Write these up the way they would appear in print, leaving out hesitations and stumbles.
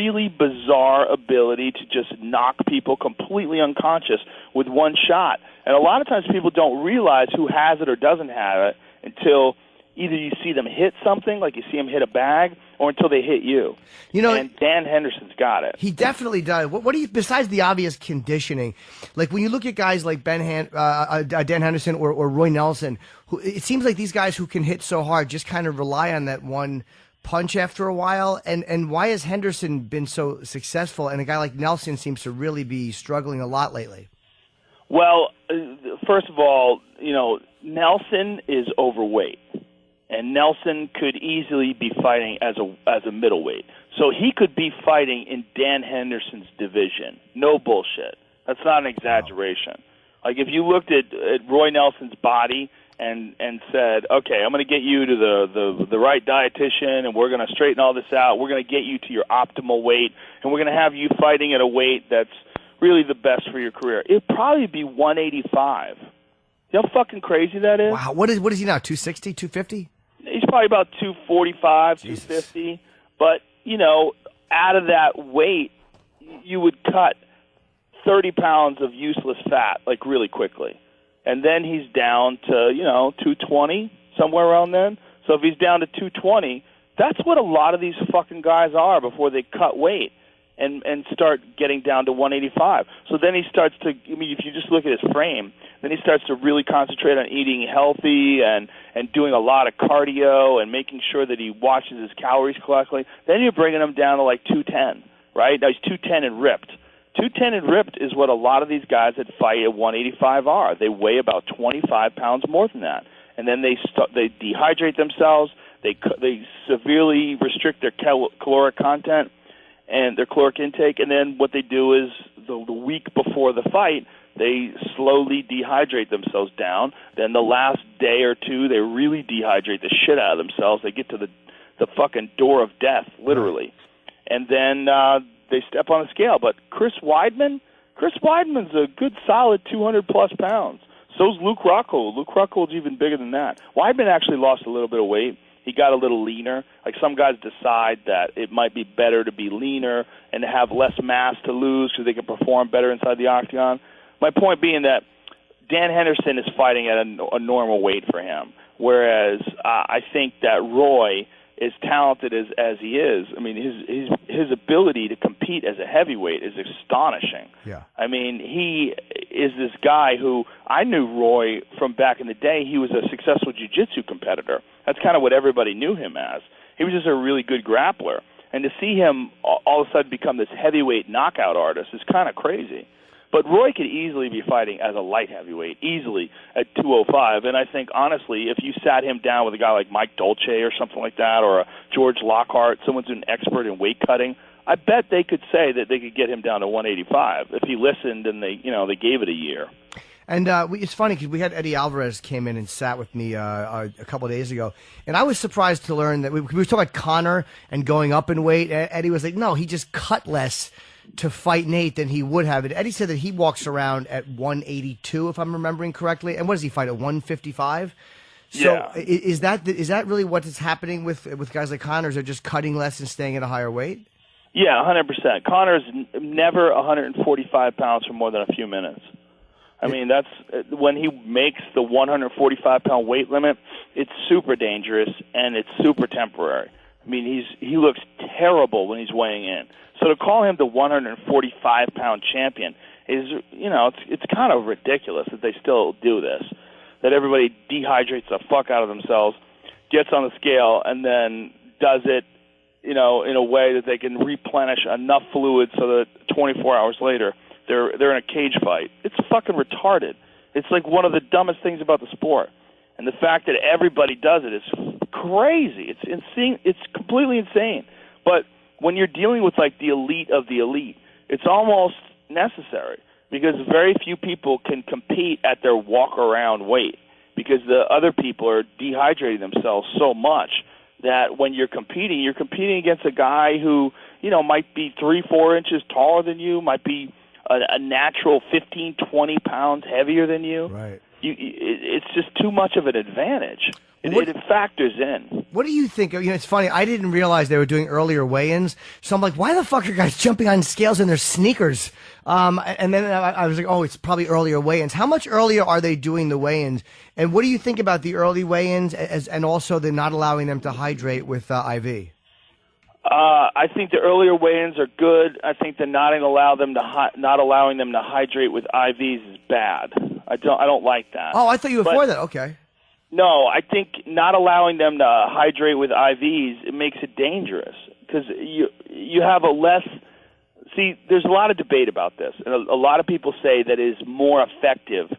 really bizarre ability to just knock people completely unconscious with one shot. And a lot of times people don't realize who has it or doesn't have it until either you see them hit something, like you see them hit a bag, or until they hit you. And Dan Henderson's got it. He definitely does. What do you, besides the obvious conditioning, like when you look at guys like Dan Henderson or Roy Nelson, who it seems like these guys who can hit so hard just kind of rely on that one punch after a while. And why has Henderson been so successful, and a guy like Nelson seems to really be struggling a lot lately? Well, first of all, Nelson is overweight. And Nelson could easily be fighting as a middleweight. So he could be fighting in Dan Henderson's division. No bullshit. That's not an exaggeration. Wow. Like if you looked at Roy Nelson's body and said, okay, I'm going to get you to the right dietitian, and we're going to straighten all this out. We're going to get you to your optimal weight, and we're going to have you fighting at a weight that's really the best for your career. It'd probably be 185. You know how fucking crazy that is? Wow. What is he now, 260, 250? He's probably about 245, 250. But, out of that weight, you would cut 30 pounds of useless fat, like, really quickly. And then he's down to, 220, somewhere around then. So if he's down to 220, that's what a lot of these fucking guys are before they cut weight and start getting down to 185. So then he starts to, if you just look at his frame, then he starts to really concentrate on eating healthy and doing a lot of cardio and making sure that he watches his calories correctly. Then you're bringing him down to like 210, right? Now he's 210 and ripped. 210 and ripped is what a lot of these guys that fight at 185 are. They weigh about 25 pounds more than that. And then they dehydrate themselves. They severely restrict their caloric content and their caloric intake, and then what they do is the week before the fight, they slowly dehydrate themselves down. Then the last day or two, they really dehydrate the shit out of themselves. They get to the fucking door of death, literally. And then they step on a scale. But Chris Weidman's a good solid 200-plus pounds. So's Luke Rockhold. Luke Rockhold's even bigger than that. Weidman actually lost a little bit of weight. He got a little leaner. Like some guys decide that it might be better to be leaner and to have less mass to lose so they can perform better inside the octagon. My point being that Dan Henderson is fighting at a normal weight for him, whereas I think that Roy, as talented as he is, I mean, his ability to compete as a heavyweight is astonishing. Yeah. I mean, he is this guy who I knew Roy from back in the day. He was a successful jiu-jitsu competitor. That's kind of what everybody knew him as. He was just a really good grappler. And to see him all of a sudden become this heavyweight knockout artist is kind of crazy. But Roy could easily be fighting as a light heavyweight, easily at 205. And I think, honestly, if you sat him down with a guy like Mike Dolce or something like that, or a George Lockhart, someone who's an expert in weight cutting, I bet they could say that they could get him down to 185 if he listened and they gave it a year. And it's funny because we had Eddie Alvarez came in and sat with me a couple of days ago, and I was surprised to learn that we were talking about Conor and going up in weight. Eddie was like, no, he just cut less to fight Nate than he would have. And Eddie said that he walks around at 182, if I'm remembering correctly. And what does he fight at 155? So yeah. Is that really what is happening with guys like Conor? Is they're just cutting less and staying at a higher weight? Yeah, 100%. Conor's never 145 pounds for more than a few minutes. I mean, that's when he makes the 145-pound weight limit, it's super dangerous and it's super temporary. I mean, he looks terrible when he's weighing in. So to call him the 145-pound champion is, it's kind of ridiculous that they still do this, that everybody dehydrates the fuck out of themselves, gets on the scale, and then does it, in a way that they can replenish enough fluid so that 24 hours later they're in a cage fight. It's fucking retarded. It's like one of the dumbest things about the sport. And the fact that everybody does it is crazy. It's insane. It's completely insane. But when you're dealing with like the elite of the elite, it's almost necessary because very few people can compete at their walk-around weight because the other people are dehydrating themselves so much that when you're competing against a guy who, might be 3-4 inches taller than you, might be a natural 15, 20 pounds heavier than you. Right. It's just too much of an advantage. It factors in. What do you think? It's funny. I didn't realize they were doing earlier weigh-ins. So I'm like, why the fuck are guys jumping on scales in their sneakers? And then I was like, oh, it's probably earlier weigh-ins. How much earlier are they doing the weigh-ins? And what do you think about the early weigh-ins and also the not allowing them to hydrate with IV? I think the earlier weigh-ins are good. I think the not allowing them to hydrate with IVs is bad. I don't like that. Oh, I thought you were for that. Okay. No, I think not allowing them to hydrate with IVs, it makes it dangerous because you have a less. See, there's a lot of debate about this, and a lot of people say that it is more effective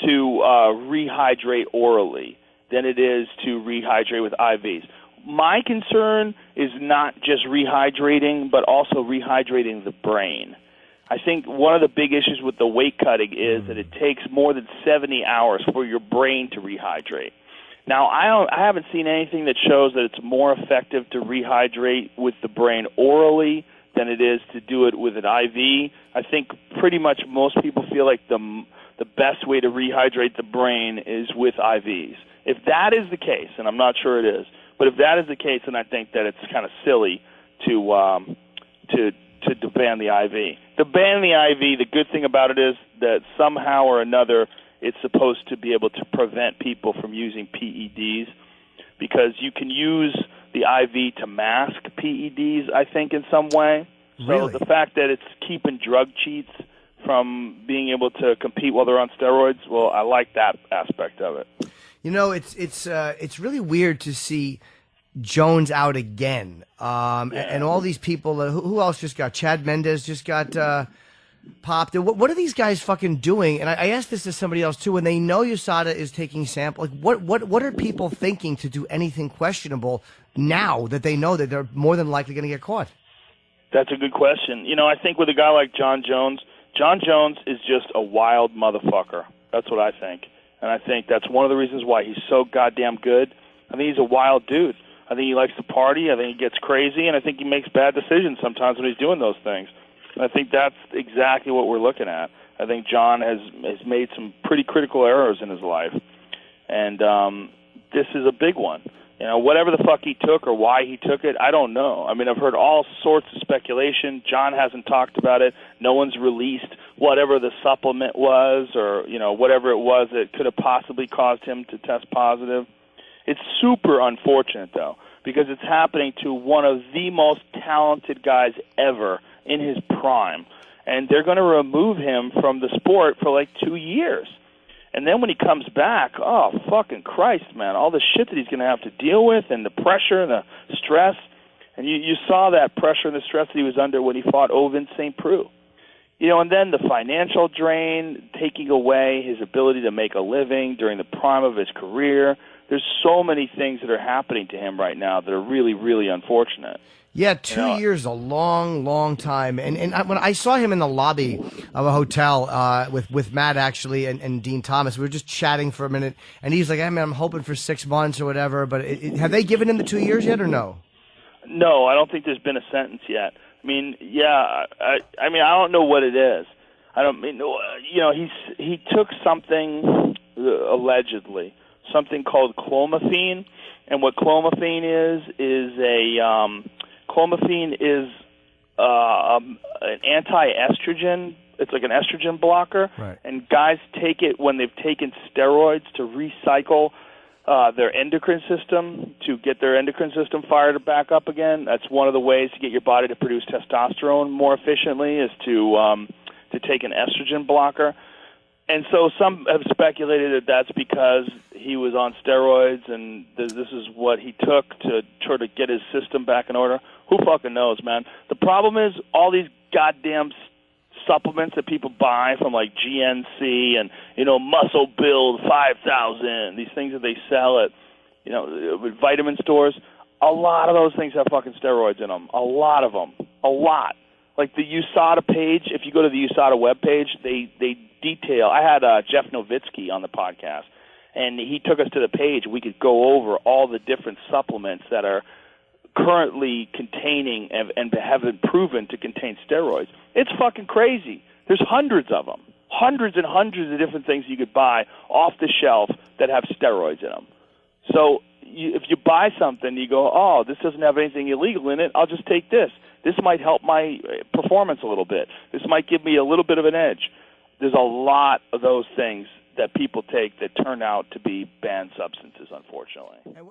to rehydrate orally than it is to rehydrate with IVs. My concern is not just rehydrating, but also rehydrating the brain. I think one of the big issues with the weight cutting is that it takes more than 70 hours for your brain to rehydrate. Now, I haven't seen anything that shows that it's more effective to rehydrate with the brain orally than it is to do it with an IV. I think pretty much most people feel like the best way to rehydrate the brain is with IVs. If that is the case, and I'm not sure it is, but if that is the case, then I think that it's kind of silly to ban the IV. To ban the IV, the good thing about it is that somehow or another it's supposed to be able to prevent people from using PEDs because you can use the IV to mask PEDs, I think, in some way. Really? So the fact that it's keeping drug cheats from being able to compete while they're on steroids, well, I like that aspect of it. It's really weird to see Jones out again, and all these people. Who else just got? Chad Mendes just got popped. What are these guys fucking doing? And I asked this to somebody else too. When they know USADA is taking samples, what are people thinking to do anything questionable now that they know that they're more than likely going to get caught? That's a good question. I think with a guy like John Jones is just a wild motherfucker. That's what I think. And I think that's one of the reasons why he's so goddamn good. I think he's a wild dude. I think he likes to party. I think he gets crazy. And I think he makes bad decisions sometimes when he's doing those things. And I think that's exactly what we're looking at. I think John has made some pretty critical errors in his life. And this is a big one. Whatever the fuck he took or why he took it, I don't know. I mean, I've heard all sorts of speculation. John hasn't talked about it. No one's released whatever the supplement was or, whatever it was that could have possibly caused him to test positive. It's super unfortunate, though, because it's happening to one of the most talented guys ever in his prime. And they're going to remove him from the sport for like 2 years. And then when he comes back, oh, fucking Christ, man, all the shit that he's going to have to deal with and the pressure and the stress. And you saw that pressure and the stress that he was under when he fought Ovin St. Preux. And then the financial drain, taking away his ability to make a living during the prime of his career. There's so many things that are happening to him right now that are really, really unfortunate. Yeah, 2 years, a long, long time. And when I saw him in the lobby of a hotel with Matt, actually, and Dean Thomas, we were just chatting for a minute, and he's like, hey, man, I'm hoping for 6 months or whatever. But have they given him the 2 years yet or no? No, I don't think there's been a sentence yet. I mean, yeah, I don't know what it is. I don't mean, he took something, allegedly, something called clomiphene. And what clomiphene is clomiphene is an anti-estrogen. It's like an estrogen blocker. Right. And guys take it when they've taken steroids to recycle their endocrine system, to get their endocrine system fired back up again. That's one of the ways to get your body to produce testosterone more efficiently is to take an estrogen blocker. And so some have speculated that that's because he was on steroids and this is what he took to try to get his system back in order. Who fucking knows, man? The problem is all these goddamn supplements that people buy from like GNC and, Muscle Build 5,000, these things that they sell at, with vitamin stores, a lot of those things have fucking steroids in them. A lot of them. A lot. Like the USADA page, if you go to the USADA webpage, they detail. I had Jeff Nowitzki on the podcast, and he took us to the page. We could go over all the different supplements that are currently containing and have been proven to contain steroids. It's fucking crazy. There's hundreds of them. Hundreds and hundreds of different things you could buy off the shelf that have steroids in them. So if you buy something, you go, oh, this doesn't have anything illegal in it, I'll just take this. This might help my performance a little bit. This might give me a little bit of an edge. There's a lot of those things that people take that turn out to be banned substances, unfortunately.